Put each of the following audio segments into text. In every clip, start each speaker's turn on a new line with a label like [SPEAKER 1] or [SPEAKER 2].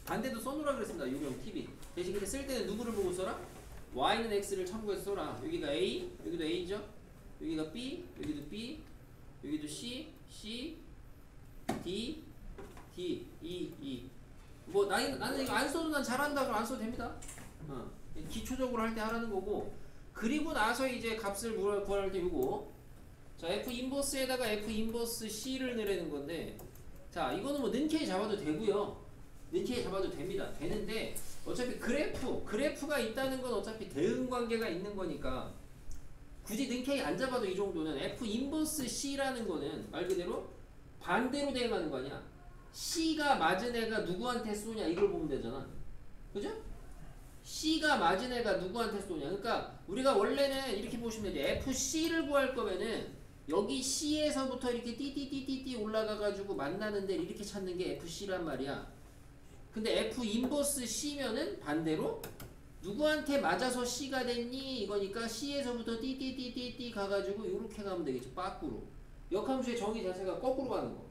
[SPEAKER 1] 반대도 써놓으라 그랬습니다. 유령 팁이. 대신 근데 쓸 때는 누구를 보고 써라? y는 x를 참고해서 써라. 여기가 a, 여기도 a죠. 여기가 b, 여기도 b, 여기도 c, c, d, d, e. 뭐 나는 이거 안 써도 난 잘한다 그럼 안 써도 됩니다. 기초적으로 할 때 하라는 거고. 그리고 나서 이제 값을 구할 때 요거. 자, f 인버스에다가 f 인버스 c를 내려는 건데, 자, 이거는 뭐 는 k 잡아도 되고요. 는 k 잡아도 됩니다. 되는데 어차피 그래프가 있다는 건 어차피 대응 관계가 있는 거니까 굳이 는 k 안 잡아도 이 정도는 f 인버스 c라는 거는 말 그대로 반대로 대응하는 거 아니야. C가 맞은 애가 누구한테 쏘냐 이걸 보면 되잖아. 그죠? C가 맞은 애가 누구한테 쏘냐. 그러니까 우리가 원래는 이렇게 보시면 돼. FC를 구할 거면은 여기 C에서부터 이렇게 띠띠띠띠띠 올라가가지고 만나는 데를 이렇게 찾는 게 FC란 말이야. 근데 F 인버스 C면은 반대로 누구한테 맞아서 C가 됐니? 이거니까 C에서부터 띠띠띠띠띠 가가지고 이렇게 가면 되겠죠. 빠꾸로. 역함수의 정의 자체가 거꾸로 가는 거.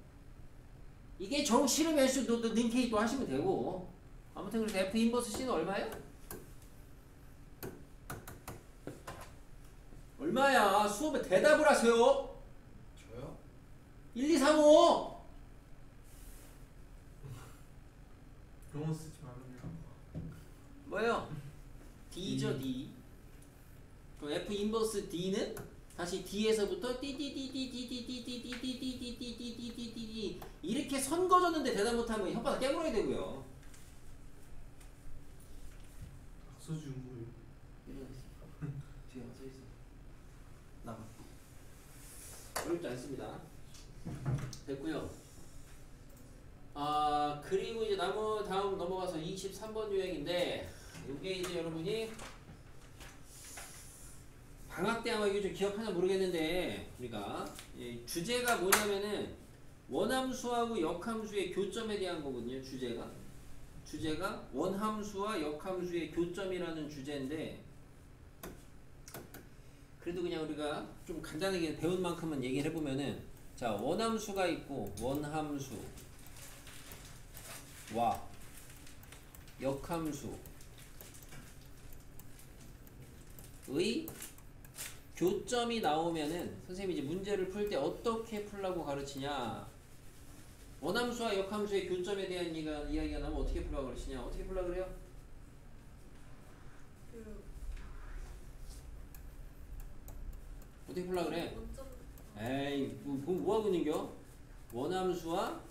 [SPEAKER 1] 이게 정 싫으면 너 는 K 또 하시면 되고. 아무튼 그래서 F 인버스 C는 얼마예요? 얼마야? 수업에 대답을 하세요.
[SPEAKER 2] 저요?
[SPEAKER 1] 1, 2, 3, 5.
[SPEAKER 2] 영어 쓰지 말라요.
[SPEAKER 1] 뭐예요? D죠, D. 그럼 F 인버스 D는 다시 D에서부터 띠띠띠띠띠띠띠띠띠띠띠띠띠띠띠띠 이렇게 선거졌는데 대답 못하면 혓바닥 깨물어야 되고요.
[SPEAKER 2] 박서준 뭐예요?
[SPEAKER 1] 뒤에 와서 있어. 나가. 어렵지 않습니다. 됐고요. 그리고 이제 다음 넘어가서 23번 유형인데, 이게 이제 여러분이 방학 때 아마 이거 좀 기억하나 모르겠는데, 우리가 주제가 뭐냐면은 원함수하고 역함수의 교점에 대한 거거든요. 주제가 원함수와 역함수의 교점이라는 주제인데, 그래도 그냥 우리가 좀 간단하게 배운 만큼은 얘기를 해보면은, 자, 원함수가 있고 원함수와 역함수의 교점이 나오면은 선생님이 이제 문제를 풀 때 어떻게 풀라고 가르치냐. 원함수와 역함수의 교점에 대한 이야기가 나오면 어떻게 풀라고 가르치냐. 어떻게 풀라고 그래요? 어떻게 풀라고 그래? 에이, 뭐 하고 있는겨? 원함수와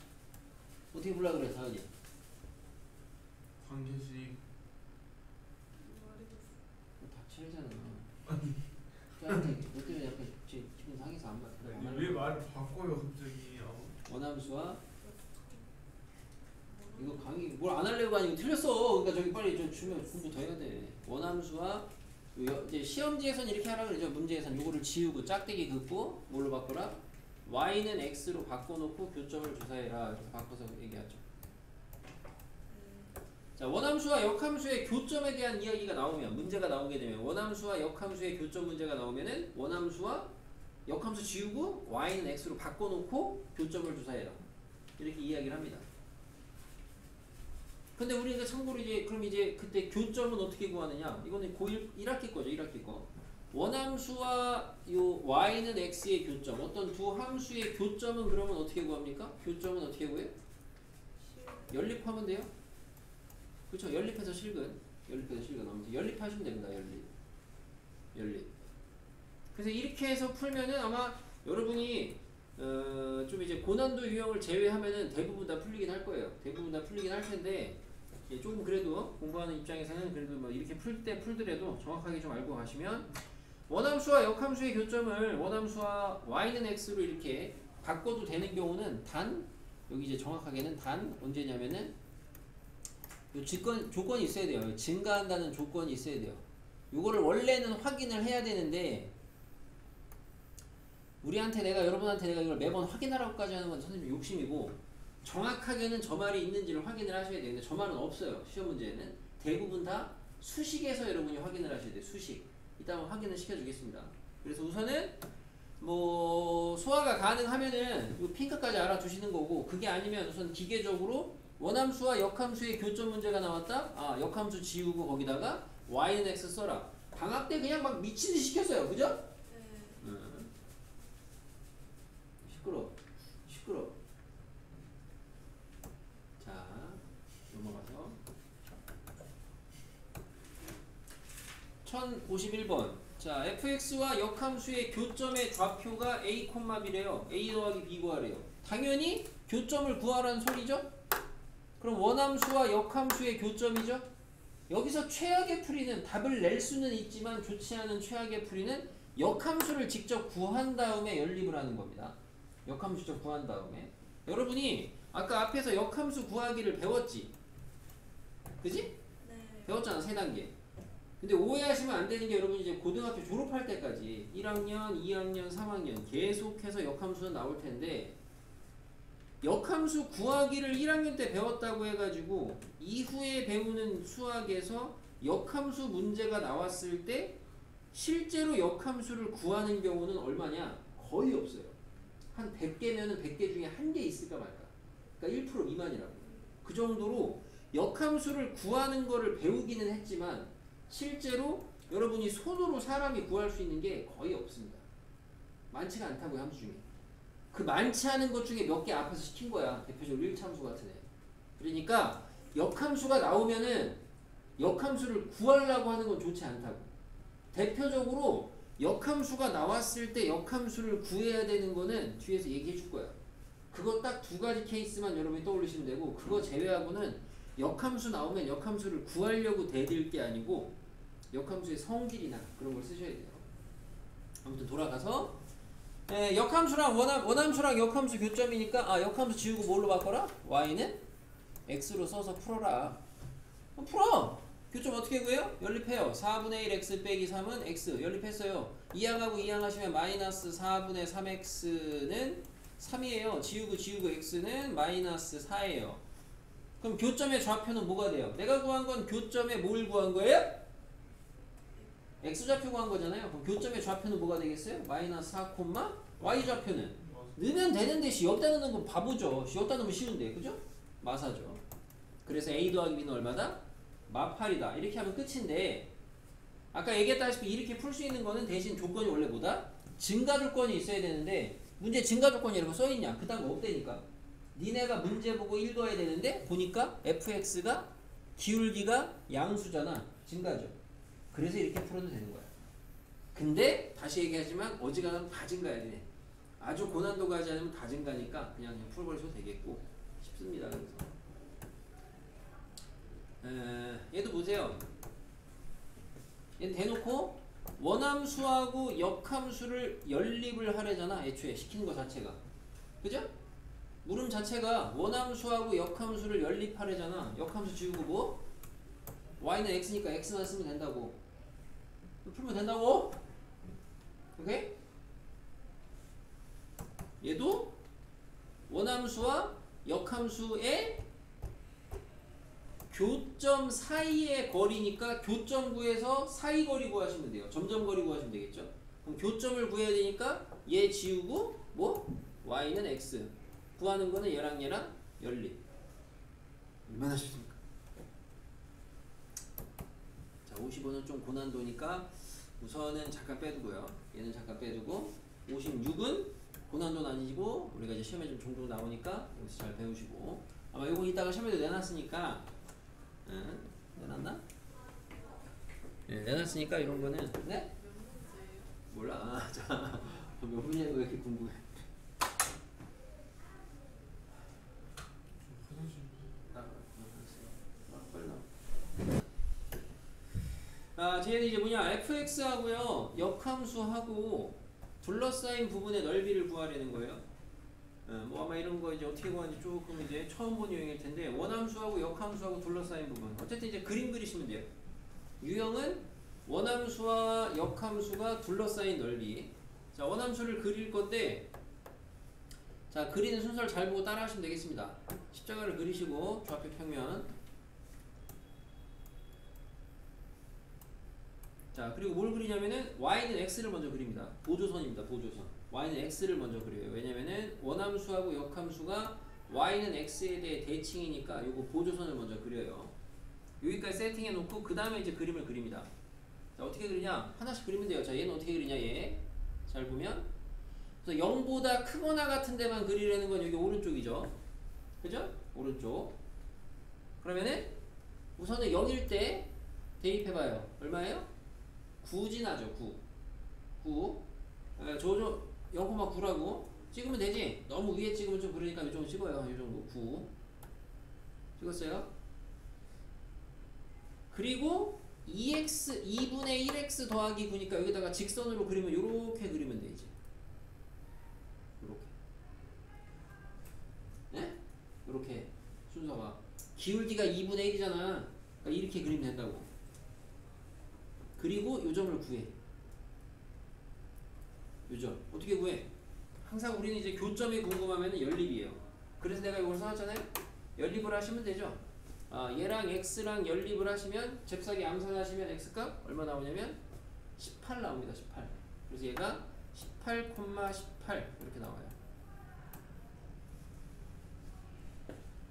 [SPEAKER 1] 어떻게 풀라고 그래, 다은이?
[SPEAKER 2] 관계식.
[SPEAKER 1] 다 칠잖아. 너 때문에 약간 기분 상해서 안 받아.
[SPEAKER 2] 왜 말을 바꿔요 갑자기?
[SPEAKER 1] 원함수와 이거 강의 뭘 안 하려고 하니까 틀렸어. 그러니까 저기 빨리 좀 주면 공부 더 해야 돼. 원함수와 이제 시험지에선 이렇게 하라 그러죠. 문제에선 요거를 지우고 짝대기 긋고 뭘로 바꿔라? y는 x로 바꿔놓고 교점을 조사해라. 이렇게 바꿔서 얘기하죠. 자, 원함수와 역함수의 교점에 대한 이야기가 나오면, 문제가 나오게 되면, 원함수와 역함수의 교점 문제가 나오면은 원함수와 역함수 지우고 y는 x로 바꿔놓고 교점을 조사해라. 이렇게 이야기를 합니다. 근데 우리가 참고로 이제 그럼 이제 그때 교점은 어떻게 구하느냐? 이거는 고1 1학기 거죠. 1학기 거. 원함수와 요 y는 x의 교점, 어떤 두 함수의 교점은 그러면 어떻게 구합니까? 교점은 어떻게 구해요? 연립하면 돼요. 그렇죠. 연립해서 실근. 아무튼 연립하시면 됩니다. 연립. 그래서 이렇게 해서 풀면은 아마 여러분이 좀 이제 고난도 유형을 제외하면은 대부분 다 풀리긴 할 거예요. 대부분 다 풀리긴 할 텐데, 조금 그래도 공부하는 입장에서는 그래도 뭐 이렇게 풀더라도 정확하게 좀 알고 가시면, 원함수와 역함수의 교점을 원함수와 y는 x로 이렇게 바꿔도 되는 경우는 단, 여기 이제 정확하게는 단 언제냐면은 요 조건이 있어야 돼요. 증가한다는 조건이 있어야 돼요. 요거를 원래는 확인을 해야 되는데, 여러분한테 내가 이걸 매번 확인하라고까지 하는 건 선생님 욕심이고, 정확하게는 저 말이 있는지를 확인을 하셔야 되는데, 저 말은 없어요. 시험 문제에는. 대부분 다 수식에서 여러분이 확인을 하셔야 돼요. 수식. 이따 한번 확인을 시켜주겠습니다. 그래서 우선은 뭐 소화가 가능하면은 이 핑크까지 알아두시는 거고, 그게 아니면 우선 기계적으로 원함수와 역함수의 교점 문제가 나왔다? 아, 역함수 지우고 거기다가 y는 x 써라. 방학 때 그냥 막 미친 듯이 시켰어요. 그죠?
[SPEAKER 3] 네.
[SPEAKER 1] 시끄러. 시끄러. 자, 넘어가서 1051번. 자, fx와 역함수의 교점의 좌표가 a, b래요. a 더하기 b 구하래요. 당연히 교점을 구하라는 소리죠? 그럼 원함수와 역함수의 교점이죠? 여기서 최악의 풀이는 답을 낼 수는 있지만 좋지 않은 최악의 풀이는 역함수를 직접 구한 다음에 연립을 하는 겁니다. 역함수 직접 구한 다음에. 여러분이 아까 앞에서 역함수 구하기를 배웠지? 그지?
[SPEAKER 3] 네.
[SPEAKER 1] 배웠잖아, 3단계. 근데 오해하시면 안 되는 게 여러분 이제 고등학교 졸업할 때까지 1학년, 2학년, 3학년 계속해서 역함수는 나올 텐데 역함수 구하기를 1학년 때 배웠다고 해가지고 이후에 배우는 수학에서 역함수 문제가 나왔을 때 실제로 역함수를 구하는 경우는 얼마냐? 거의 없어요. 한 100개면은 100개 중에 1개 있을까 말까. 그러니까 1% 미만이라고. 그 정도로 역함수를 구하는 거를 배우기는 했지만 실제로 여러분이 손으로 사람이 구할 수 있는 게 거의 없습니다. 많지가 않다고요, 함수 중에. 그 많지 않은 것 중에 몇 개 앞에서 시킨 거야. 대표적으로 1참수 같은 애. 그러니까 역함수가 나오면은 역함수를 구하려고 하는 건 좋지 않다고. 대표적으로 역함수가 나왔을 때 역함수를 구해야 되는 거는 뒤에서 얘기해 줄 거야. 그거 딱 2가지 케이스만 여러분이 떠올리시면 되고 그거 제외하고는 역함수 나오면 역함수를 구하려고 대들 게 아니고 역함수의 성질이나 그런 걸 쓰셔야 돼요. 아무튼 돌아가서 역함수랑 원함수랑 역함수 교점이니까 역함수 지우고 뭘로 바꿔라? y는 x로 써서 풀어라. 풀어! 교점 어떻게 구해요? 연립해요. 4분의 1 x 빼기 3은 x 연립했어요. 2항하고 2항 하시면 마이너스 4분의 3x는 3이에요. 지우고 x는 마이너스 4예요. 그럼 교점의 좌표는 뭐가 돼요? 내가 구한 건 교점의 뭘 구한 거예요? x좌표 구한 거잖아요. 그럼 교점의 좌표는 뭐가 되겠어요? 마이너스 4, y좌표는 넣으면 되는데 여기다 넣는 건 바보죠. 여기다 넣으면 쉬운데, 그죠? 마사죠. 그래서 a 더하기 b는 얼마다? 마8이다. 이렇게 하면 끝인데 아까 얘기했다시피 이렇게 풀 수 있는 거는 대신 조건이 원래 뭐다? 증가 조건이 있어야 되는데 문제 증가 조건이 이렇게 써있냐? 그딴 거 없다니까. 니네가 문제 보고 읽어야 되는데 보니까 fx가 기울기가 양수잖아. 증가죠. 그래서 이렇게 풀어도 되는 거야. 근데 다시 얘기하지만 어지간하면 다 증가해야 돼. 아주 고난도가 하지 않으면 다 증가니까 그냥 풀어버리셔도 되겠고 싶습니다. 그래서 얘도 보세요. 얘는 대놓고 원함수하고 역함수를 연립을 하래잖아. 애초에 시키는 거 자체가. 그죠? 물음 자체가 원함수하고 역함수를 연립하래잖아. 역함수 지우고 뭐? y는 x니까 x만 쓰면 된다고. 풀면 된다고? 오케이? 얘도 원함수와 역함수의 교점 사이의 거리니까 교점 구해서 사이 거리 구하시면 돼요. 점점 거리 구하시면 되겠죠? 그럼 교점을 구해야 되니까 얘 지우고 뭐? y는 x 구하는 거는 얘랑 연립. 얼마나 쉽습니까? 자, 50원은 좀 고난도니까 우선은 잠깐 빼두고요. 얘는 잠깐 빼두고 56은 고난도는 아니고 우리가 이제 시험에 좀 종종 나오니까 여기서 잘 배우시고 아마 요거 이따가 시험에도 내놨으니까 내놨나? 네, 내놨으니까 이런 거는 네? 몰라. 자, 몇 분이냐고 왜 이렇게 궁금해? 뒤에는 이제 뭐냐 fx하고요 역함수하고 둘러싸인 부분의 넓이를 구하려는 거예요. 뭐 아마 이런 거 이제 어떻게 구하는지 조금 이제 처음 본 유형일 텐데 원함수하고 역함수하고 둘러싸인 부분 어쨌든 이제 그림 그리시면 돼요. 유형은 원함수와 역함수가 둘러싸인 넓이. 자, 원함수를 그릴 건데 자, 그리는 순서를 잘 보고 따라 하시면 되겠습니다. 십자가를 그리시고 좌표 평면. 자, 그리고 뭘 그리냐면은 y는 x를 먼저 그립니다. 보조선입니다. 보조선. y는 x를 먼저 그려요. 왜냐면은 원함수하고 역함수가 y는 x에 대해 대칭이니까 요거 보조선을 먼저 그려요. 여기까지 세팅해 놓고 그 다음에 이제 그림을 그립니다. 자, 어떻게 그리냐? 하나씩 그리면 돼요. 자, 얘는 어떻게 그리냐? 얘. 잘 보면 그래서 0보다 크거나 같은 데만 그리려는 건 여기 오른쪽이죠. 그죠? 오른쪽. 그러면은 우선은 0일 때 대입해봐요. 얼마예요? 9 지나죠. 9. 9. 저저 0,9라고 찍으면 되지. 너무 위에 찍으면 좀 그러니까 이 정도 찍어요. 이 정도. 9. 찍었어요? 그리고 2분의 1x 더하기 9니까 여기다가 직선으로 그리면 요렇게 그리면 돼 이제. 요렇게. 네? 요렇게 순서가 기울기가 2분의 1이잖아. 그러니까 이렇게 그리면 된다고. 그리고 요 점을 구해. 요 점. 어떻게 구해? 항상 우리는 이제 교점이 궁금하면 연립이에요. 그래서 내가 이걸 써놨잖아요. 연립을 하시면 되죠. 얘랑 x랑 연립을 하시면 잽싸게 암산하시면 x값 얼마 나오냐면 18 나옵니다. 18. 그래서 얘가 18,18 이렇게 나와요.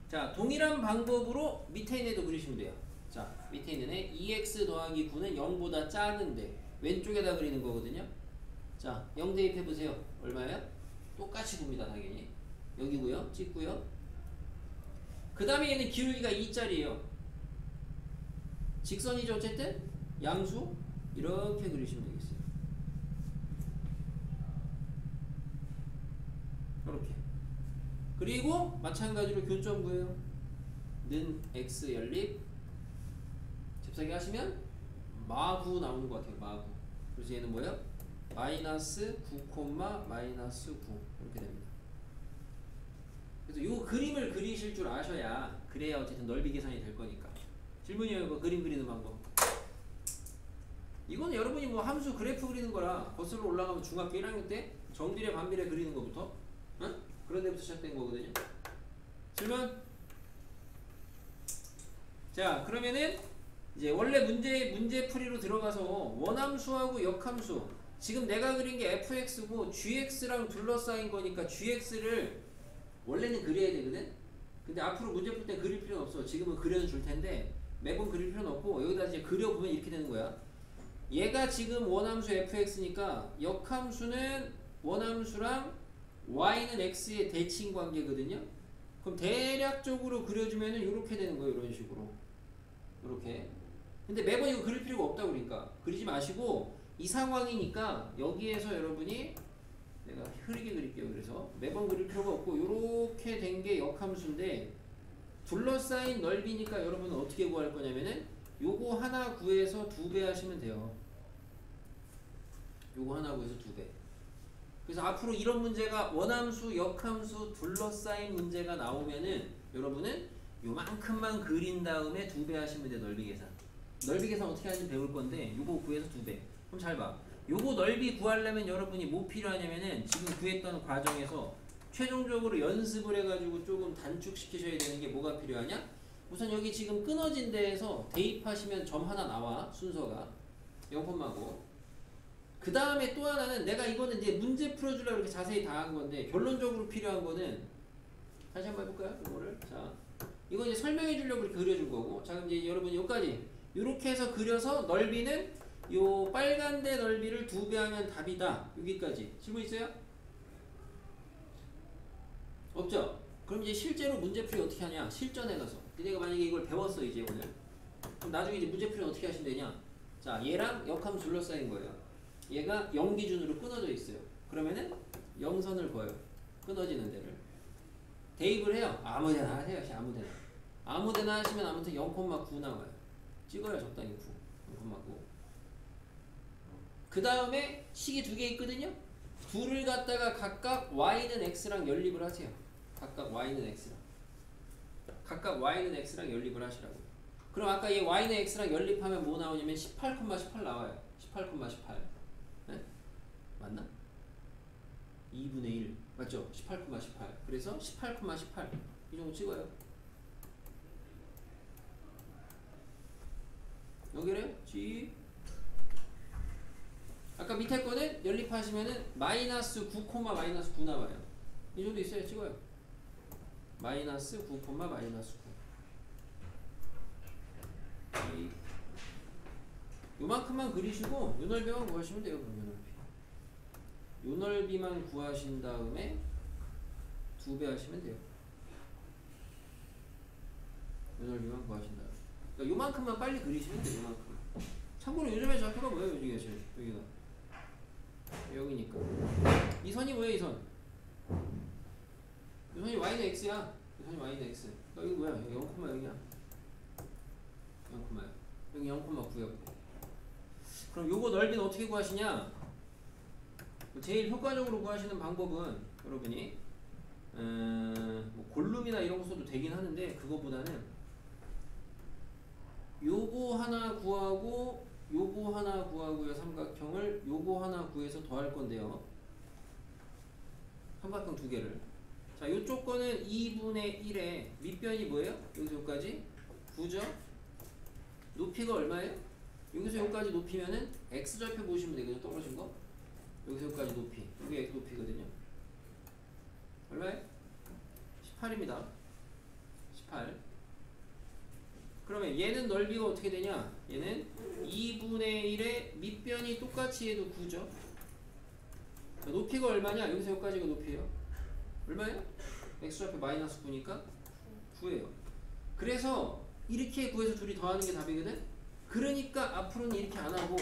[SPEAKER 1] 자, 동일한 방법으로 밑에 있는 애도 그리시면 돼요. 자, 밑에 있는 애 2x 더하기 9는 0보다 작은데 왼쪽에다 그리는 거거든요. 자, 0 대입해보세요. 얼마예요? 똑같이 굽니다. 당연히 여기고요. 찍고요. 그 다음에 얘는 기울기가 2짜리예요. 직선이죠. 어쨌든 양수 이렇게 그리시면 되겠어요. 이렇게. 그리고 마찬가지로 교점 구해요. 는 x 연립 잽싸게 하시면 마구 나오는 것 같아요. 마구. 그래서 얘는 뭐예요? 마이너스 9, 마이너스 9 이렇게 됩니다. 그래서 요 그림을 그리실 줄 아셔야 그래야 어쨌든 넓이 계산이 될 거니까. 질문이에요. 이거 그림 그리는 방법. 이거는 여러분이 뭐 함수 그래프 그리는 거라 거슬러 올라가면 중학교 1학년 때 정비례 반비례 그리는 거부터 그런 데부터 시작된 거거든요. 질문? 자, 그러면은 이제 원래 문제풀이로 들어가서 원함수하고 역함수 지금 내가 그린 게 fx고 gx랑 둘러싸인 거니까 gx를 원래는 그려야 되거든? 근데 앞으로 문제 풀 때 그릴 필요는 없어. 지금은 그려줄 텐데 매번 그릴 필요는 없고 여기다 이제 그려보면 이렇게 되는 거야. 얘가 지금 원함수 fx니까 역함수는 원함수랑 y는 x의 대칭 관계거든요. 그럼 대략적으로 그려주면은 이렇게 되는 거예요. 이런 식으로. 이렇게. 근데 매번 이거 그릴 필요가 없다 그러니까 그리지 마시고 이 상황이니까 여기에서 여러분이 내가 흐리게 그릴게요. 그래서 매번 그릴 필요가 없고 요렇게 된 게 역함수인데 둘러싸인 넓이니까 여러분은 어떻게 구할 거냐면은 요거 하나 구해서 2배 하시면 돼요. 요거 하나 구해서 2배. 그래서 앞으로 이런 문제가 원함수, 역함수, 둘러싸인 문제가 나오면은 여러분은 요만큼만 그린 다음에 2배 하시면 돼요. 넓이 계산. 넓이 계산 어떻게 하는지 배울 건데 요거 구해서 2배. 그럼 잘 봐. 요거 넓이 구하려면 여러분이 뭐 필요하냐면은 지금 구했던 과정에서 최종적으로 연습을 해가지고 조금 단축시키셔야 되는 게 뭐가 필요하냐? 우선 여기 지금 끊어진 데에서 대입하시면 점 하나 나와. 순서가 0,9. 그 다음에 또 하나는 내가 이거는 이제 문제 풀어주려고 이렇게 자세히 다 한 건데 결론적으로 필요한 거는 다시 한번 해볼까요? 이거를. 자, 이거 이제 설명해 주려고 이렇게 그려준 거고. 자, 그럼 이제 여러분이 여기까지 이렇게 해서 그려서 넓이는 요 빨간 데 넓이를 2배 하면 답이다. 여기까지. 질문 있어요? 없죠? 그럼 이제 실제로 문제풀이 어떻게 하냐? 실전에 가서. 내가 만약에 이걸 배웠어 이제 오늘. 그럼 나중에 이제 문제풀이는 어떻게 하시면 되냐? 자, 얘랑 역함수 둘러싸인 거예요. 얘가 0 기준으로 끊어져 있어요. 그러면은 0선을 그어요. 끊어지는 데를. 대입을 해요. 아무데나 하세요. 아무데나. 아무데나 하시면 아무튼 0,9 나와요. 찍어요. 적당히 9. 0,9. 그 다음에 식이 2개 있거든요. 둘을 갖다가 각각 y는 x랑 연립을 하세요. 각각 y는 x랑. 각각 y는 x랑 연립을 하시라고. 그럼 아까 얘 y는 x랑 연립하면 뭐 나오냐면 18,18 나와요. 18,18. 네? 맞나? 2분의 1. 맞죠? 18,18. 그래서 18,18. 이 정도 찍어요. 여기를 G. 아까 밑에 거는 연립하시면은 마이너스 9, 마이너스 9 나와요. 이 정도 있어요. 찍어요. 마이너스 9, 마이너스 9. 요만큼만 그리시고 요 넓이만 구하시면 돼요. 그럼 요 넓이. 요 넓이만 구하신 다음에 2배 하시면 돼요. 요 넓이만 구하신 다음에. 그러니까 요만큼만 빨리 그리시면 돼요. 요만큼. 참고로 요즘에 좌표가 뭐예요? 여기가 제일 여기가 여기니까. 이 선이 뭐예요? 이 선. 이 선이 y는 x야. 이 선이 y는 x. 그러니까 이거 뭐야? 여기 0,0이야. 0,0. 여기 0,9였고. 그럼 요거 넓이는 어떻게 구하시냐? 제일 효과적으로 구하시는 방법은 여러분이 뭐 골룸이나 이런 거 써도 되긴 하는데 그거보다는 요거 하나 구하고 요거 하나 구하고요. 삼각형을 요거 하나 구해서 더할 건데요. 삼각형 두 개를. 자, 요쪽 거는 2분의 1에 밑변이 뭐예요? 여기서 여기까지 9죠? 높이가 얼마예요? 여기서 여기까지 높이면은 x좌표 보시면 되거든요. 떨어진 거. 여기서 여기까지 높이. 이게 x 높이거든요. 얼마예요? 18입니다. 18. 그러면 얘는 넓이가 어떻게 되냐? 얘는 2분의 1의 밑변이 똑같이 해도 9죠. 높이가 얼마냐? 여기서 여기까지가 높이에요. 얼마예요? x좌표 마이너스 9니까 9예요. 그래서 이렇게 구해서 둘이 더하는 게 답이거든? 그러니까 앞으로는 이렇게 안 하고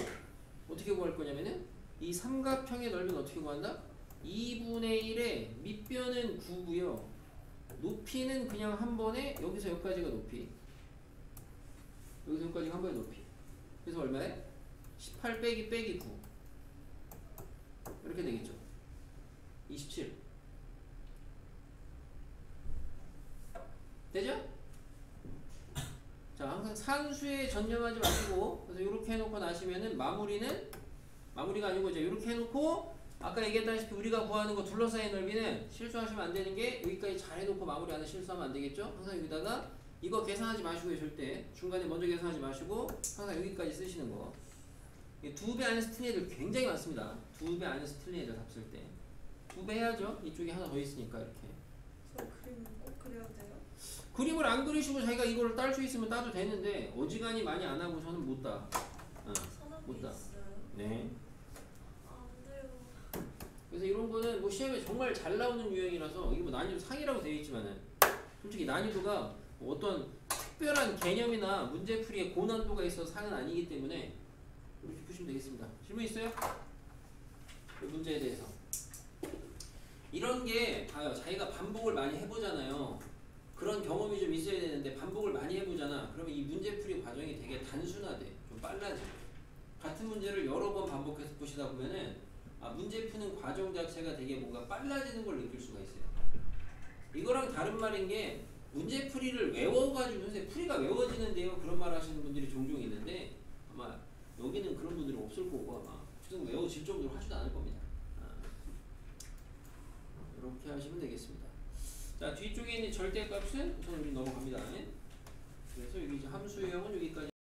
[SPEAKER 1] 어떻게 구할 거냐면은 이 삼각형의 넓이는 어떻게 구한다? 2분의 1의 밑변은 9고요. 높이는 그냥 한 번에 여기서 여기까지가 높이. 여기서 여기까지가 한 번에 높이. 그래서 얼마에? 18 빼기 9. 이렇게 되겠죠. 27. 되죠? 자, 항상 산수에 전념하지 마시고, 그래서 이렇게 해놓고 나시면은 마무리가 아니고 이제 이렇게 해놓고 아까 얘기했다시피 우리가 구하는 거 둘러싸인 넓이는 실수하시면 안 되는 게 여기까지 잘 해놓고 마무리 안에 실수하면 안 되겠죠? 항상 여기다가 이거 계산하지 마시고요. 절대 중간에 먼저 계산하지 마시고 항상 여기까지 쓰시는 거. 2배 안에서 틀린 애들 굉장히 많습니다. 2배 안에서 틀린 애들 답 쓸 때 2배 해야죠. 이쪽에 하나 더 있으니까 이렇게.
[SPEAKER 3] 저 그림 꼭 그려야 돼요?
[SPEAKER 1] 그림을 안 그리시고 자기가 이거를 딸 수 있으면 따도 되는데 어지간히 많이 안 하고 저는 못 따.
[SPEAKER 3] 서랍이
[SPEAKER 1] 못 따.
[SPEAKER 3] 있어요.
[SPEAKER 1] 네.
[SPEAKER 3] 안 돼요.
[SPEAKER 1] 그래서 이런 거는 뭐 시험에 정말 잘 나오는 유형이라서 이게 뭐 난이도 상이라고 되어 있지만은 솔직히 난이도가 뭐 어떤 특별한 개념이나 문제풀이에 고난도가 있어서 상은 아니기 때문에 이렇게 보시면 되겠습니다. 질문 있어요? 이 문제에 대해서. 이런 게 봐요. 자기가 반복을 많이 해보잖아요. 그런 경험이 좀 있어야 되는데 반복을 많이 해보잖아. 그러면 이 문제풀이 과정이 되게 단순화돼. 좀 빨라져. 같은 문제를 여러 번 반복해서 보시다 보면은 문제 푸는 과정 자체가 되게 뭔가 빨라지는 걸 느낄 수가 있어요. 이거랑 다른 말인 게 문제풀이를 외워가지고 요새 풀이가 외워지는데요. 그런 말 하시는 분들이 종종 있는데 아마 여기는 그런 분들이 없을 거고 아마 지금 외워질 정도로 하지도 않을 겁니다. 이렇게 하시면 되겠습니다. 자, 뒤쪽에 있는 절대값은 우선 우리 넘어갑니다. 그래서 여기 이제 함수 유형은 여기까지